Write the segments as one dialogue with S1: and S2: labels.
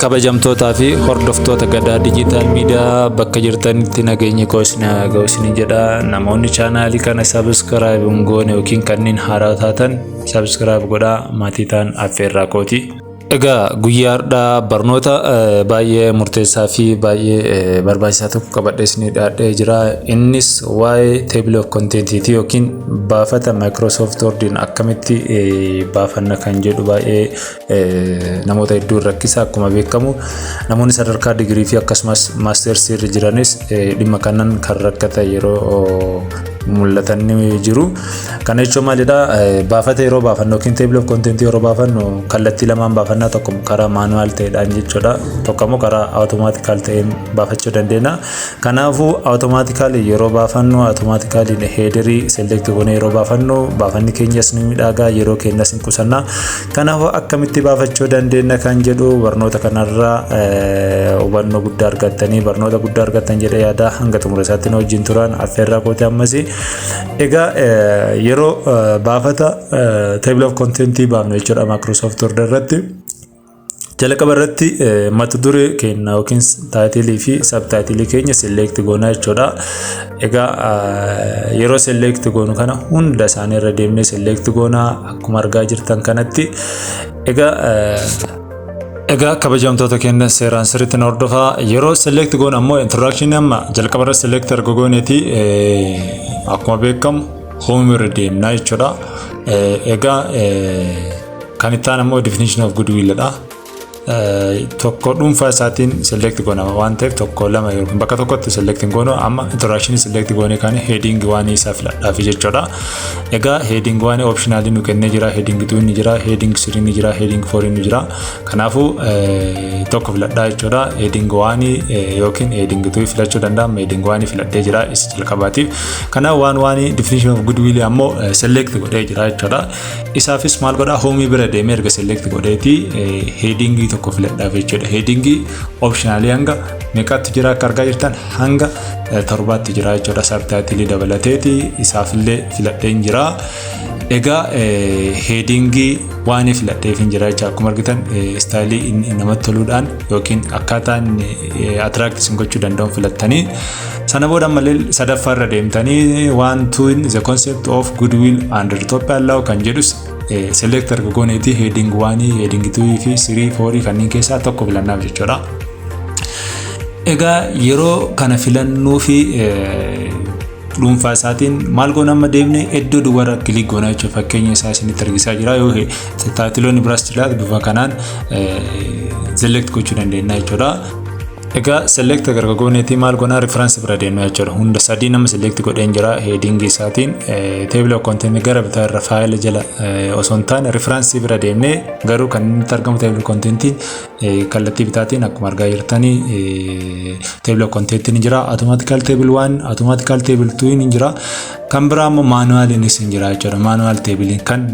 S1: kabajamtootaa fi hordoftoota Gadaa Digital Media bakka jirtanitti nageenya koosnaa ga'uusin jedha. Namoonni chaanaalii kana subscribe goone yookiin kanneen haaraa taatan subscribe godhaa, maatii ta'an affeerraa kooti. Egaa guyyaadhaa barnoota baay'ee murteessaa fi baay'ee barbaachisaa tokko qabadheesni dhiyaadhee jira. Innis waa'ee table of content yookiin baafata Microsoft Wordin akkamitti baafanna kan jedhu baay'ee namoota hedduu rakkisaa. Akkuma beekamu namoonni sadarkaa digirii fi akkasumas maasters irra jiranis dhimma kanaan kan rakkatan yeroo mul'atan jiru. Kana jechuun maalidha? Baafata yeroo baafannu yookiin table of content yeroo baafannu kallattii lamaan baafanna. Tokko karaa manual ta'edhaan jechuudha. Tokko immoo karaa automatical ta'een baafachuu dandeenya. Kanaafuu automatical yeroo baafannu automatically headerii select goone yeroo baafannu baafanni keenyas ni midhaagaa, yeroo keenyas ni qusanna. Kanaafuu akkamitti baafachuu dandeenya kan jedhu barnoota kanarraa hubannoo guddaa argattanii barnoota guddaa argattan jedhee yaada. Hanga xumura isaatti wajjin turan affeerraa kooti ammas. Egaa yeroo baafata table of content baafnu jechuudha Microsoft Word irratti jalqaba irratti mata duree keenya yookiin taayitilii fi sabtaayitilii keenya select goona jechuudha. Egaa yeroo select goonu kana hunda isaanii irra deemnee select goona akkuma argaa jirtan kanatti. Egaa kabajamtoota keenya seeraan sirriitti hordofaa. Yeroo select goonu ammoo introduction amma jalqaba irratti select erga gooneeti akkuma beekamu home irra deemna jechuudha. Egaa kan itti aanu ammoo definition of goodwill dha. Tokko dhuunfaa isaatiin select goona waan ta'eef tokko lama yookiin bakka tokkotti select goonu amma introduction select goone kan heading waan isaa filadhaaf jechuudha. Egaa heading waan optional nu kennee jira, heading 2 ni jira, heading 3 ni jira, heading 4 ni jira. Kanaafuu tokko filadhaa jechuudha. Heading waan yookiin heading 2 filachuu danda'ama. Heading waan filadhee jira isa jalqabaatiif. Kanaaf waan definition of goodwill ammoo select godhee jira jechuudha. Isaafis maal godhaa? Home bira deemee erga select godheeti heading tokko filadhaaf jechuudha. Heading optionally hanga meeqatti jira akka argaa jirtan hanga 7tti jira jechuudha. Subtitle dabalateeti isaafillee filadheen jira. Egaa heading waan filadheef jira jechuudha. Akkuma argitan staayilii namatti toluudhaan yookiin akkaataan attract isin gochuu danda'u filattanii sana booda malee sadaffaa irra deemtanii one to the concept of goodwill and Ethiopia law kan jedhus select erga gooneeti heading 1, heading 2 fi 3, 4 kanneen keessaa tokko filannaaf jechuudha. Egaa yeroo kana filannuu fi dhuunfaa isaatiin maal goona amma deemne iddoo duwwaa kilik goona jechuudha. Fakkeenya isaa isinitti argisaa jira. Yoo taayitiloonni biraas jiraatu bifa kanaan select gochuu dandeenya jechuudha. Egaa select erga gooneeti maal goona reference bira deemna jechuudha. Hunda sadii nama select godheen jira heading isaatiin table of content gara bitaa irra faayila jala osoo hin taane reference bira deemnee garuu kan inni argamu table of content kallattii bitaatiin akkuma argaa jirtanii table of content ni jira. Automatical table 1, automatical table 2 ni jira. Kan biraa immoo manual ni jira jechuudha. Manual table kan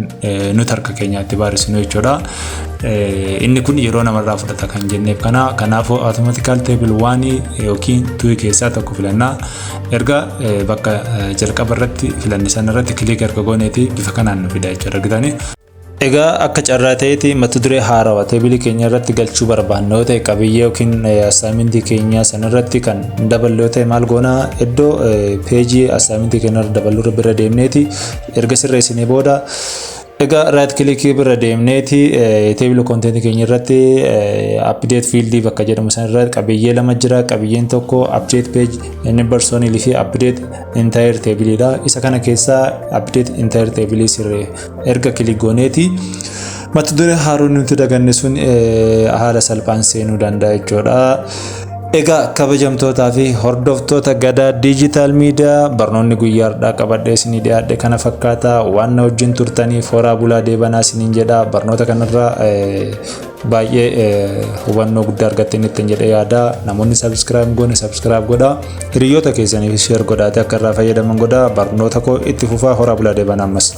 S1: nuti harka keenyaatti barreessinu jechuudha. Inni kun yeroo namarraa fudhata kan jenneef kanaafuu automatical table 1 yookiin 2 keessaa tokko filannaa. Erga bakka jalqaba irratti filanne sana irratti kilik erga gooneeti bifa kanaan nu fida jechuudha. Argitanii? Egaa akka carraa ta'eeti mata duree haarawaa table keenya irratti galchuu barbaanne yoo ta'e qabiyyee yookiin assignment keenya sana irratti kan dabaluu ta'e maal goona iddoo page assignment keenya irra dabaluu bira deemneeti erga sirreessinee booda egaa right click bira deemneeti table content keenya irratti update field bakka jedhamu sana irratti qabiyyee lama jira. Qabiyyeen tokko update page inni personal fi update entire table dha. Isa kana keessaa update entire table sirree erga click gooneeti mata duree haaroon nuti daganne sun haala salphaan seenuu danda'a jechuudha. Egaa kabajamtootaa fi hordoftoota Gadaa Digital Media barnoonni guyyaadhaa qabadhee isinii dhiyaadhe kana fakkaata. Waan na wajjin turtanii foraa bulaa deebanaa isiniin jedha. Barnoota kanarraa baay'ee hubannoo guddaa argattanitti jedhee yaada. Namoonni subscribe goone subscribe godhaa. Hiriyoota keessaniif share godhaate akka irraa fayyadaman godhaa. Barnoota koo itti fufaa foraa bulaa deebanaa ammas.